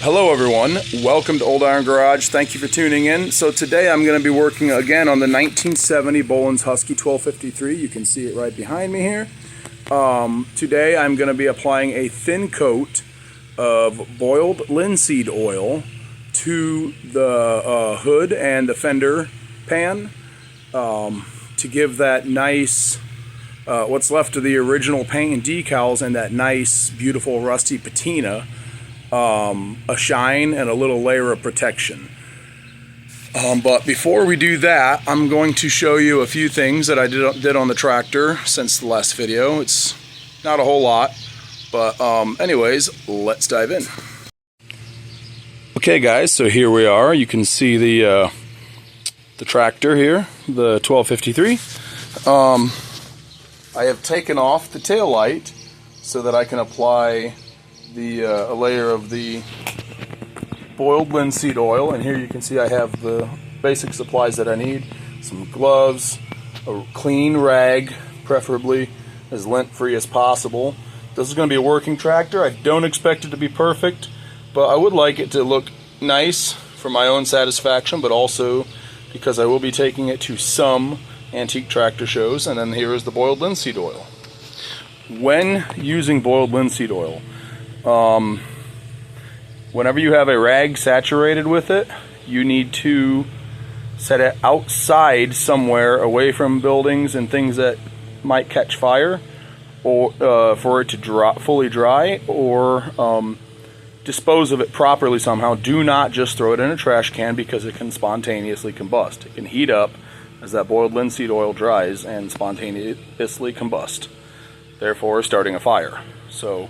Hello everyone, welcome to Old Iron Garage. Thank you for tuning in. So today I'm going to be working again on the 1970 Bolens Husky 1253. You can see it right behind me here. Today I'm going to be applying a thin coat of boiled linseed oil to the hood and the fender pan to give that nice, what's left of the original paint and decals and that nice beautiful rusty patina, a shine and a little layer of protection. But before we do that, I'm going to show you a few things that I did on the tractor since the last video. It's not a whole lot, but anyways, let's dive in. Okay guys, so here we are. You can see the tractor here, the 1253. I have taken off the tail light so that I can apply a layer of the boiled linseed oil, and here you can see I have the basic supplies that I need. Some gloves, a clean rag, preferably as lint free as possible. This is going to be a working tractor. I don't expect it to be perfect, but I would like it to look nice for my own satisfaction, but also because I will be taking it to some antique tractor shows. And then here is the boiled linseed oil. When using boiled linseed oil, whenever you have a rag saturated with it, you need to set it outside somewhere away from buildings and things that might catch fire, or for it to fully dry, or dispose of it properly somehow. Do not just throw it in a trash can because it can spontaneously combust. It can heat up as that boiled linseed oil dries and spontaneously combust, therefore starting a fire. So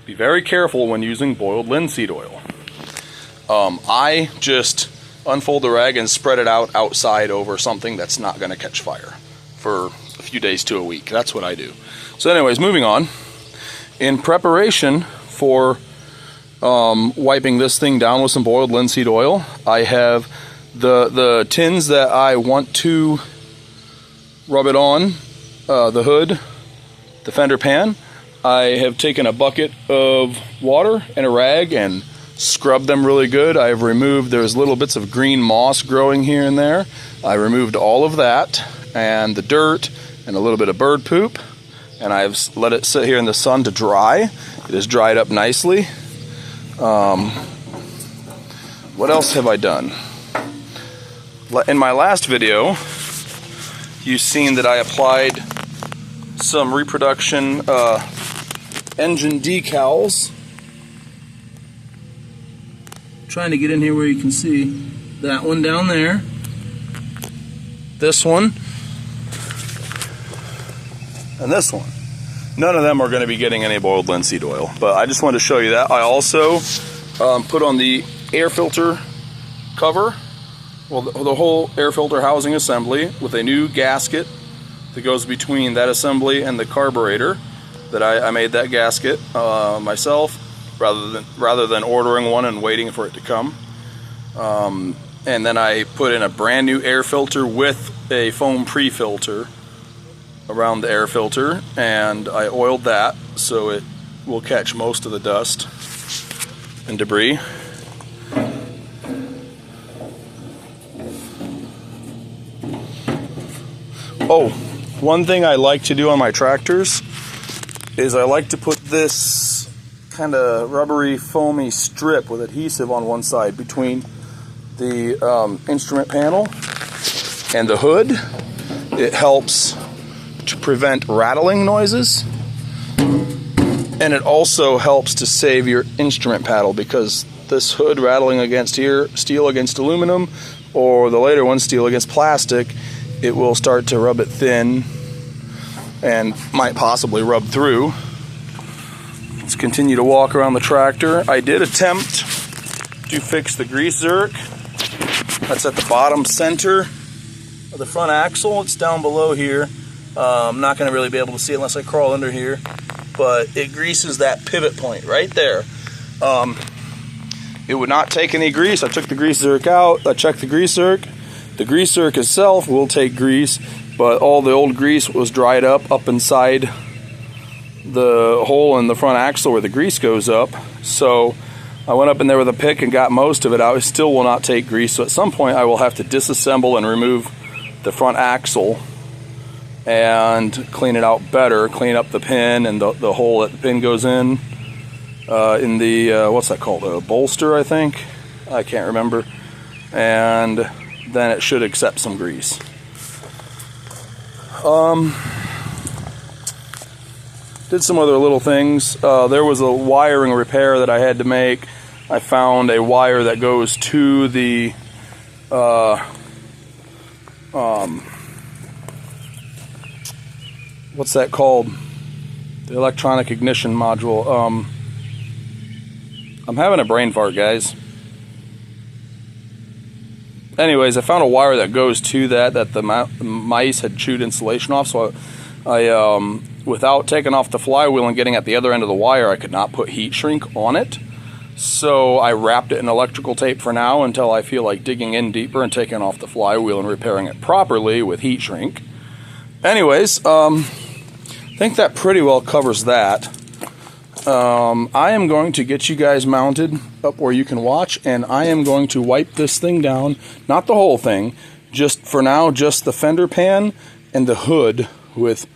be very careful when using boiled linseed oil. I just unfold the rag and spread it out outside over something that's not going to catch fire for a few days to a week. That's what I do. So anyways, moving on. In preparation for wiping this thing down with some boiled linseed oil, I have the tins that I want to rub it on, the hood, the fender pan. I have taken a bucket of water and a rag and scrubbed them really good. I've removed, there's little bits of green moss growing here and there. I removed all of that and the dirt and a little bit of bird poop, and I've let it sit here in the sun to dry. It has dried up nicely. What else have I done? In my last video, you've seen that I applied some reproduction engine decals. Trying to get in here where you can see that one down there, this one, and this one. None of them are going to be getting any boiled linseed oil, but I just wanted to show you that. I also put on the air filter cover, well, the whole air filter housing assembly with a new gasket that goes between that assembly and the carburetor. That I made that gasket myself rather than ordering one and waiting for it to come. And then I put in a brand new air filter with a foam pre-filter around the air filter, and I oiled that so it will catch most of the dust and debris. Oh, one thing I like to do on my tractors is I like to put this kind of rubbery, foamy strip with adhesive on one side between the instrument panel and the hood. It helps to prevent rattling noises, and it also helps to save your instrument paddle, because this hood rattling against here, steel against aluminum, or the later one, steel against plastic, it will start to rub it thin and might possibly rub through. Let's continue to walk around the tractor. I did attempt to fix the grease zerk. That's at the bottom center of the front axle. It's down below here. I'm not going to really be able to see it unless I crawl under here, but it greases that pivot point right there. It would not take any grease. I took the grease zerk out. I checked the grease zerk. The grease zerk itself will take grease, but all the old grease was dried up inside the hole in the front axle where the grease goes up. So I went up in there with a pick and got most of it out. It still will not take grease, so at some point I will have to disassemble and remove the front axle and clean it out better, clean up the pin and the hole that the pin goes in the, what's that called, a bolster, I think? I can't remember. And then it should accept some grease. Did some other little things. There was a wiring repair that I had to make. I found a wire that goes to the what's that called? The electronic ignition module. I'm having a brain fart, guys. Anyways, I found a wire that goes to that the mice had chewed insulation off, so I without taking off the flywheel and getting at the other end of the wire, I could not put heat shrink on it. So I wrapped it in electrical tape for now until I feel like digging in deeper and taking off the flywheel and repairing it properly with heat shrink. Anyways, I think that pretty well covers that. I am going to get you guys mounted up where you can watch, and I am going to wipe this thing down, not the whole thing, just for now, just the fender pan and the hood with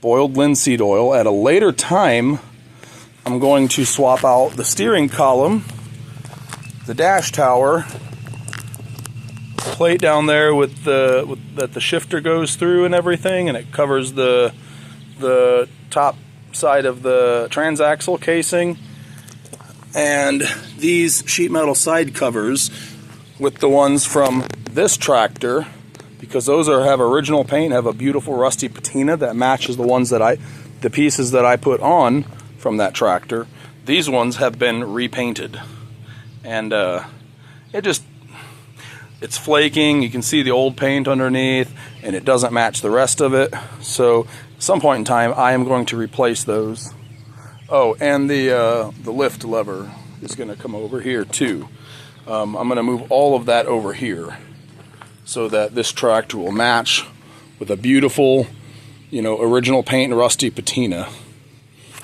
boiled linseed oil. At a later time, I'm going to swap out the steering column, the dash tower, plate down there with that the shifter goes through and everything, and it covers the top side of the transaxle casing, and these sheet metal side covers with the ones from this tractor, because those have original paint, have a beautiful rusty patina that matches the ones that the pieces that I put on from that tractor. These ones have been repainted, and it's flaking. You can see the old paint underneath, and it doesn't match the rest of it. So at some point in time, I am going to replace those. Oh, and the lift lever is going to come over here too. I'm going to move all of that over here so that this tractor will match with a beautiful, original paint and rusty patina.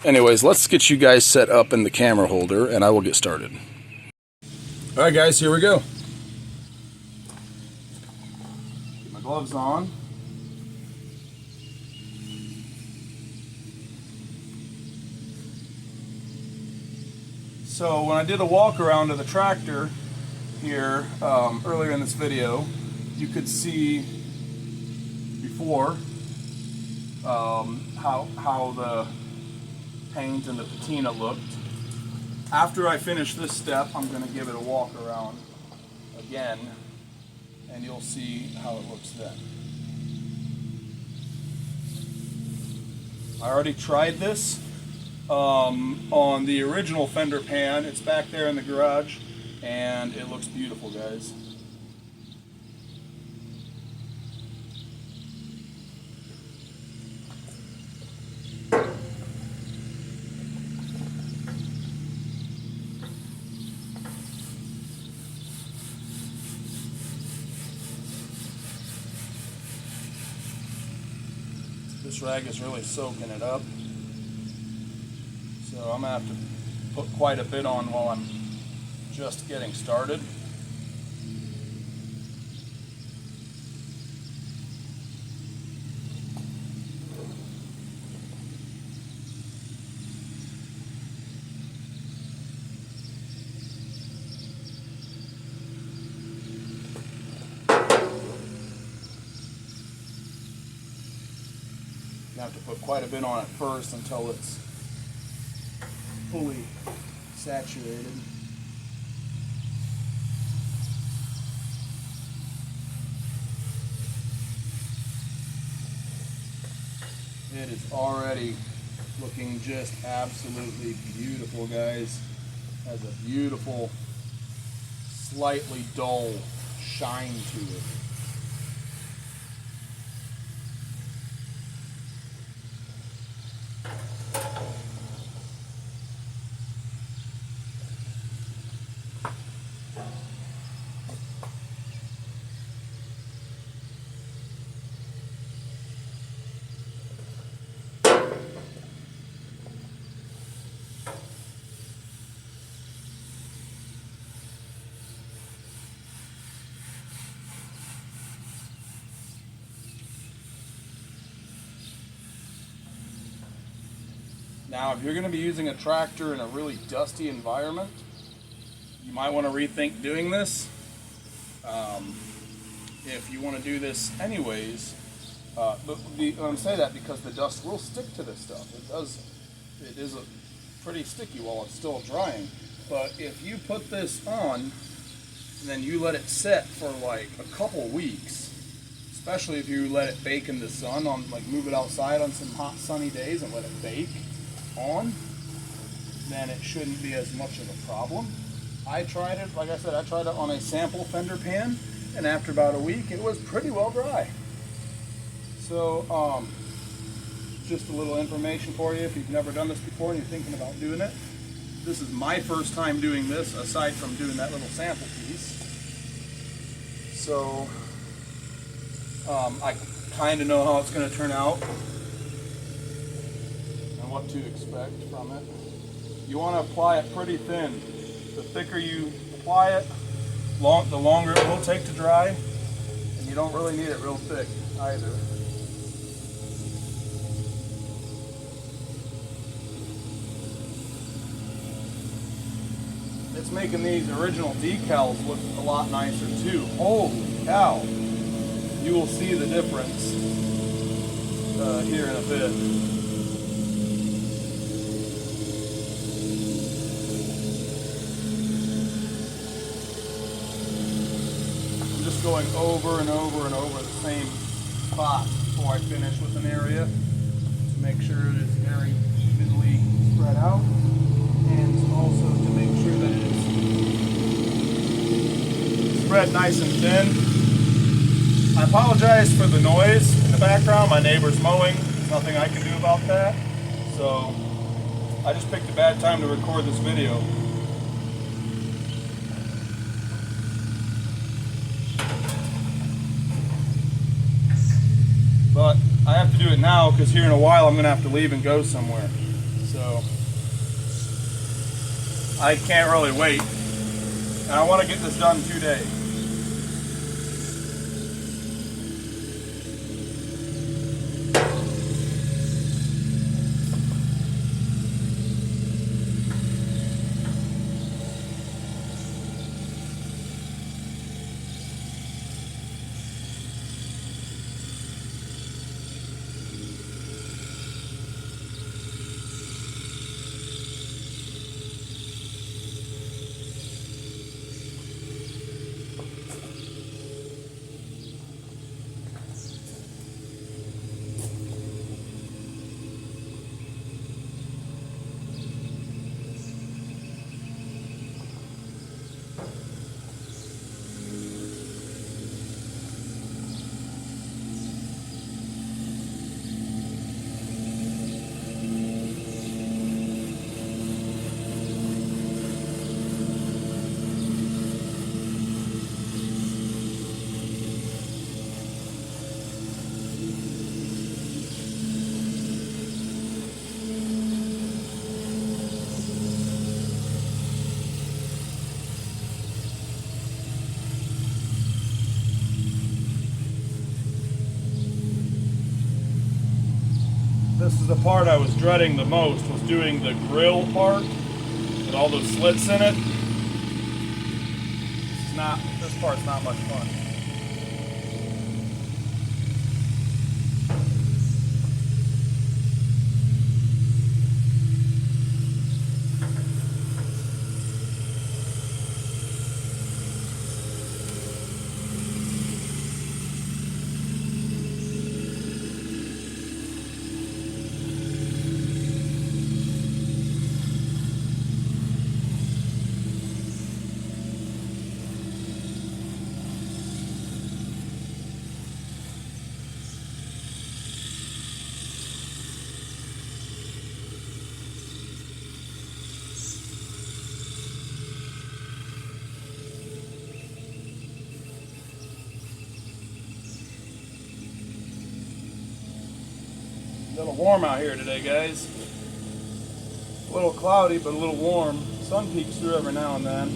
Anyways, let's get you guys set up in the camera holder and I will get started. All right, guys, here we go. Get my gloves on. So when I did a walk around of the tractor here earlier in this video, you could see before how the paint and the patina looked. After I finish this step, I'm going to give it a walk around again, and you'll see how it looks then. I already tried this on the original fender pan. It's back there in the garage, and it looks beautiful, guys. This rag is really soaking it up, so I'm going to have to put quite a bit on while I'm just getting started. You have to put quite a bit on it first until it's fully saturated. It is already looking just absolutely beautiful, guys. Has a beautiful, slightly dull shine to it. Now, if you're going to be using a tractor in a really dusty environment, you might want to rethink doing this. If you want to do this anyways, I'm saying that because the dust will stick to this stuff. It is pretty sticky while it's still drying. But if you put this on and then you let it set for like a couple weeks, especially if you let it bake in the sun, move it outside on some hot sunny days and let it bake on, then it shouldn't be as much of a problem. I tried it, like I said, I tried it on a sample fender pan, and after about a week it was pretty well dry. So just a little information for you if you've never done this before and you're thinking about doing it. This is my first time doing this, aside from doing that little sample piece. So I kind of know how it's going to turn out and what to expect from it. You want to apply it pretty thin. The thicker you apply it, the longer it will take to dry, and you don't really need it real thick either. It's making these original decals look a lot nicer too. Holy cow! You will see the difference here in a bit. I'm just going over and over and over the same spots before I finish with an area to make sure it is very evenly spread out, and also to make sure that it is spread nice and thin. I apologize for the noise in the background. My neighbor's mowing. There's nothing I can do about that. So I just picked a bad time to record this video. But I have to do it now because here in a while I'm going to have to leave and go somewhere. So I can't really wait. And I want to get this done today. This is the part I was dreading the most, was doing the grill part with all those slits in it. This part's not much fun. A little warm out here today, guys. A little cloudy, but a little warm. Sun peeks through every now and then.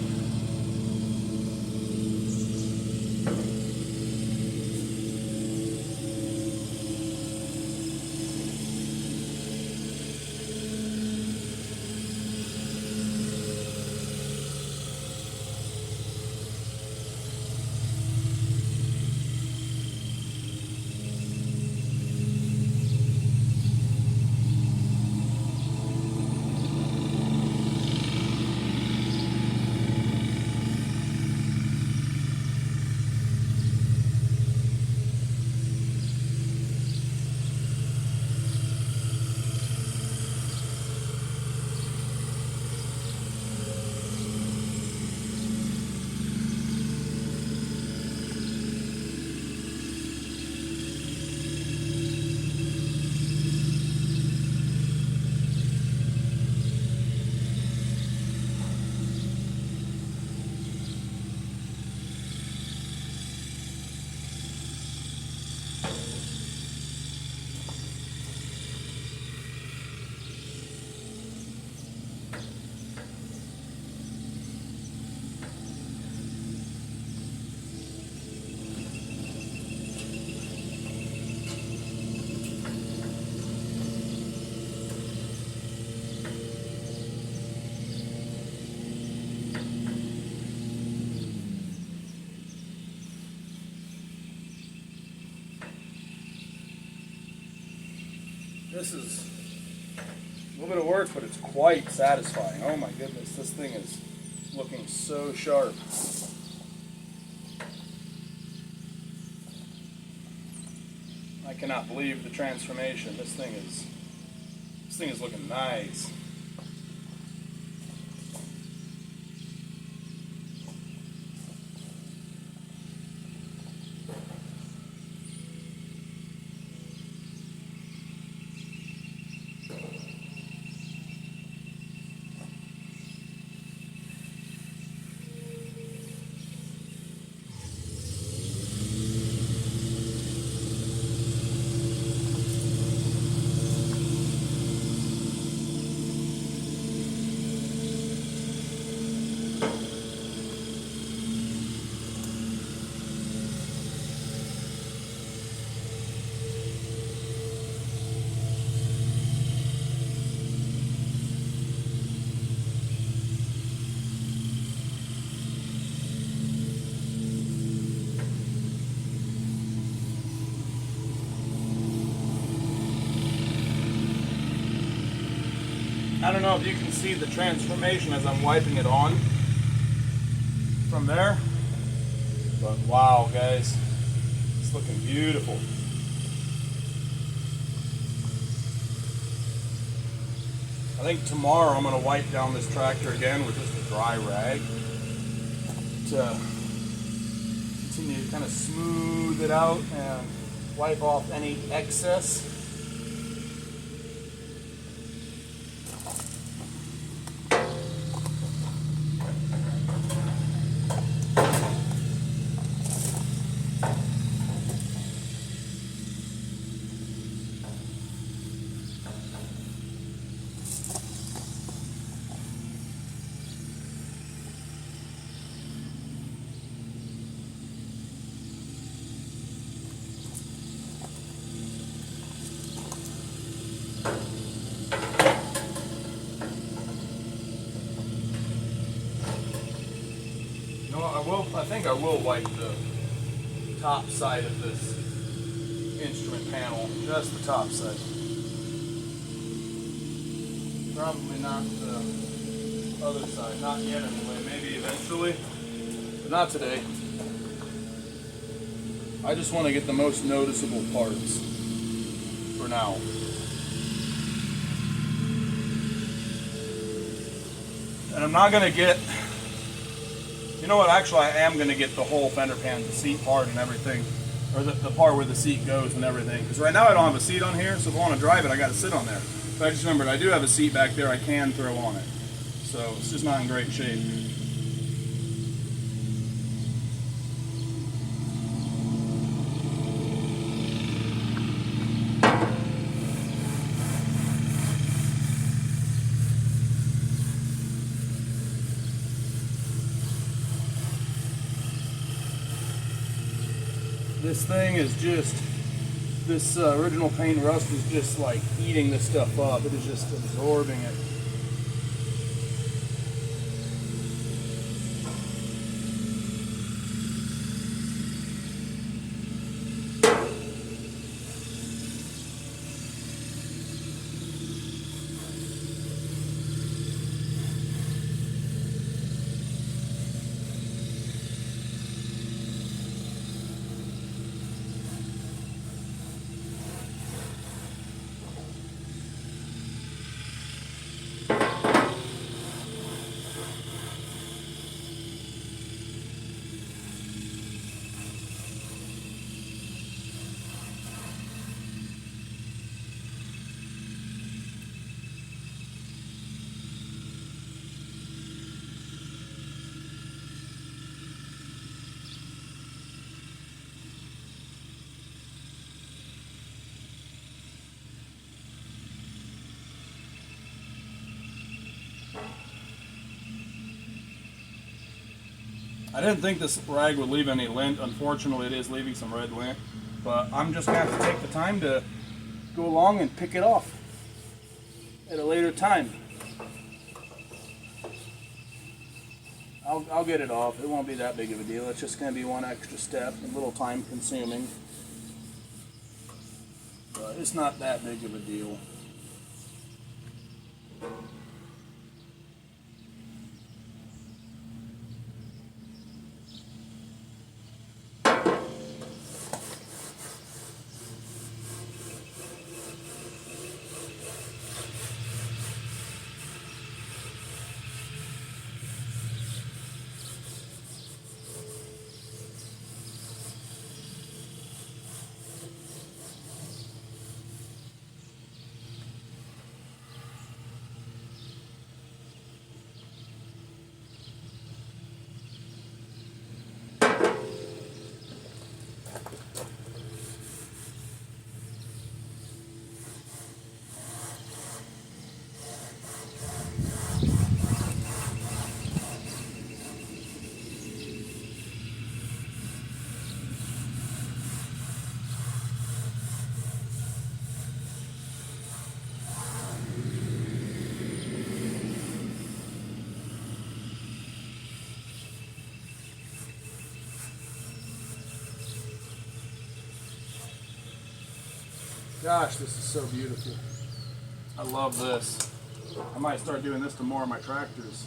this is a little bit of work, but it's quite satisfying. Oh my goodness, this thing is looking so sharp. I cannot believe the transformation. This thing is looking nice. I don't know if you can see the transformation as I'm wiping it on from there, but wow, guys, it's looking beautiful. I think tomorrow I'm going to wipe down this tractor again with just a dry rag to continue to kind of smooth it out and wipe off any excess. I think I will wipe the top side of this instrument panel, just the top side. Probably not the other side, not yet anyway, maybe eventually, but not today. I just want to get the most noticeable parts for now. And I'm not going to get, you know what, actually I am going to get the whole fender pan, the seat part and everything, or the part where the seat goes and everything. Because right now I don't have a seat on here, so if I want to drive it I got to sit on there. But I just remembered I do have a seat back there I can throw on it. So it's just not in great shape. This thing is just, this original paint rust is just like eating this stuff up. It is just absorbing it. I didn't think this rag would leave any lint. Unfortunately, it is leaving some red lint. But I'm just going to have to take the time to go along and pick it off at a later time. I'll get it off. It won't be that big of a deal. It's just going to be one extra step, a little time consuming. But it's not that big of a deal. Gosh, this is so beautiful. I love this. I might start doing this to more of my tractors.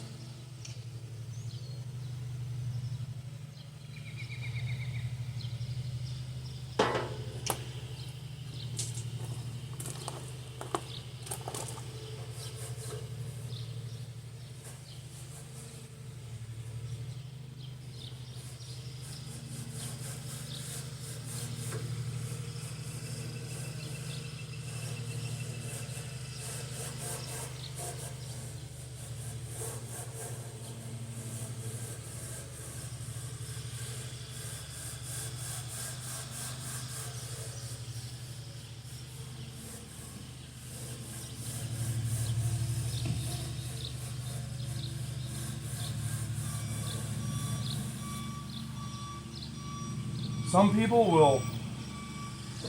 Some people will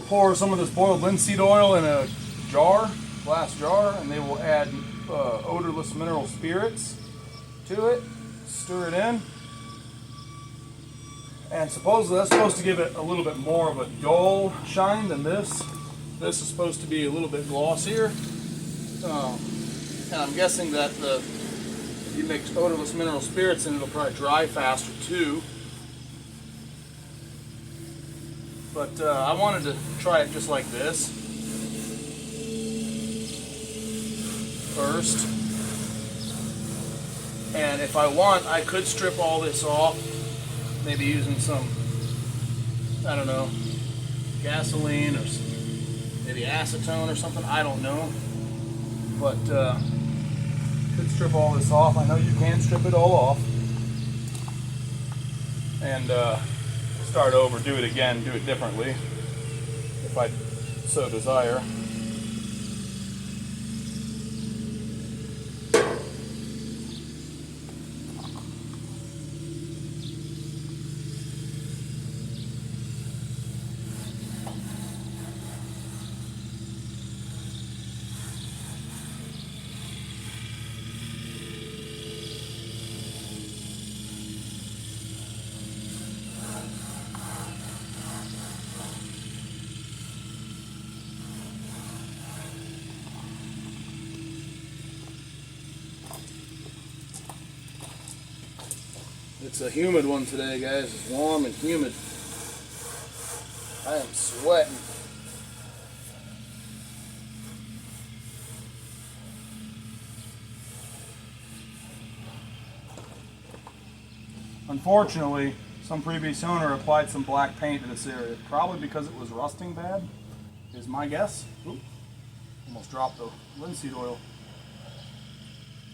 pour some of this boiled linseed oil in a jar, glass jar, and they will add odorless mineral spirits to it, stir it in, and supposedly that's supposed to give it a little bit more of a dull shine than this. This is supposed to be a little bit glossier, and I'm guessing that if you mix odorless mineral spirits in, it'll probably dry faster too. But I wanted to try it just like this first. And if I want, I could strip all this off, maybe using some, I don't know, gasoline or maybe acetone or something, I don't know. But could strip all this off. I know you can strip it all off. And start over, do it again, do it differently, if I so desire. It's a humid one today, guys. It's warm and humid. I am sweating. Unfortunately, some previous owner applied some black paint to this area, probably because it was rusting bad, is my guess. Oop, almost dropped the linseed oil.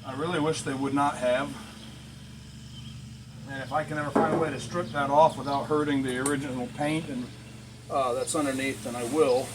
I really wish they would not have. And if I can ever find a way to strip that off without hurting the original paint and that's underneath, then I will.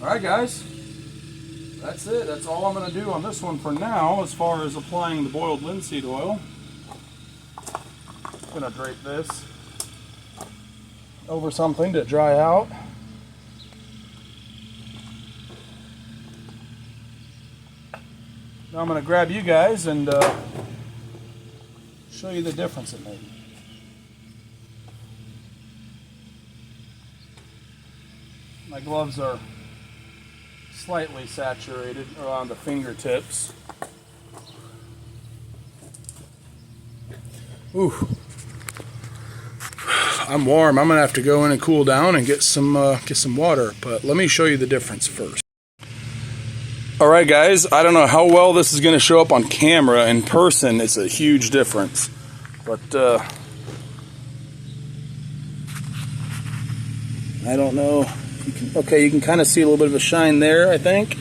Alright guys, that's it. That's all I'm going to do on this one for now as far as applying the boiled linseed oil. I'm going to drape this over something to dry out. Now I'm going to grab you guys and show you the difference it made. My gloves are slightly saturated around the fingertips. Ooh, I'm warm. I'm gonna have to go in and cool down and get some water. But let me show you the difference first. All right, guys. I don't know how well this is gonna show up on camera. In person, it's a huge difference. But I don't know. You can kind of see a little bit of a shine there, I think.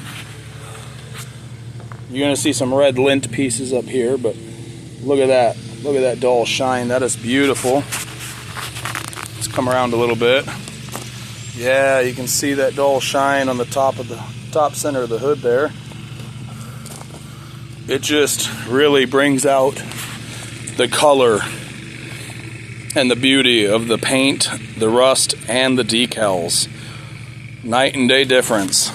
You're going to see some red lint pieces up here, but look at that. Look at that dull shine. That is beautiful. Let's come around a little bit. Yeah, you can see that dull shine on the top center of the hood there. It just really brings out the color and the beauty of the paint, the rust, and the decals. Night and day difference.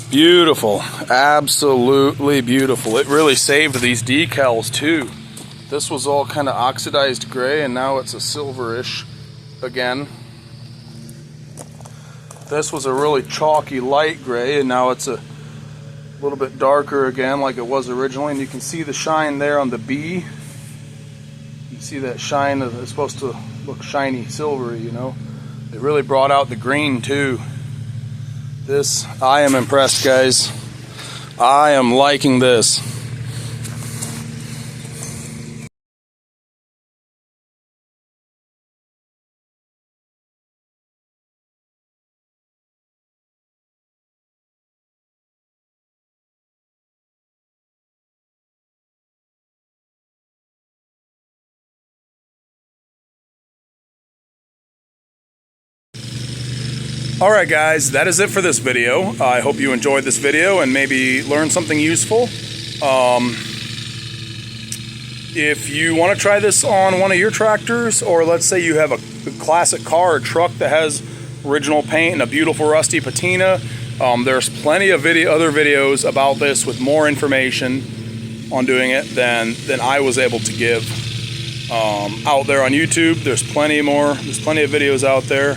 Beautiful, absolutely beautiful. It really saved these decals too. This was all kind of oxidized gray, and now it's a silverish again. This was a really chalky light gray, and now it's a little bit darker again like it was originally. And you can see the shine there on the B. You see that shine that's supposed to look shiny silvery, you know. It really brought out the green too. This, I am impressed, guys. I am liking this. Alright guys, that is it for this video. I hope you enjoyed this video and maybe learned something useful. If you want to try this on one of your tractors, or let's say you have a classic car or truck that has original paint and a beautiful rusty patina, there's plenty of other videos about this with more information on doing it than I was able to give out there on YouTube. There's plenty of videos out there.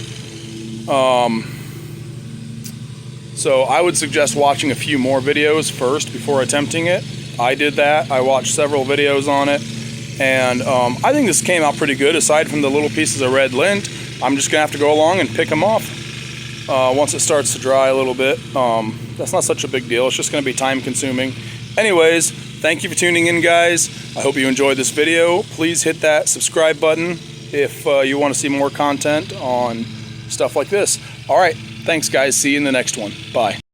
So I would suggest watching a few more videos first before attempting it. I did that. I watched several videos on it, and I think this came out pretty good. Aside from the little pieces of red lint, I'm just gonna have to go along and pick them off once it starts to dry a little bit. That's not such a big deal. It's just gonna be time consuming. Anyways, thank you for tuning in, guys. I hope you enjoyed this video. Please hit that subscribe button if you want to see more content on stuff like this. All right, thanks guys. See you in the next one. Bye.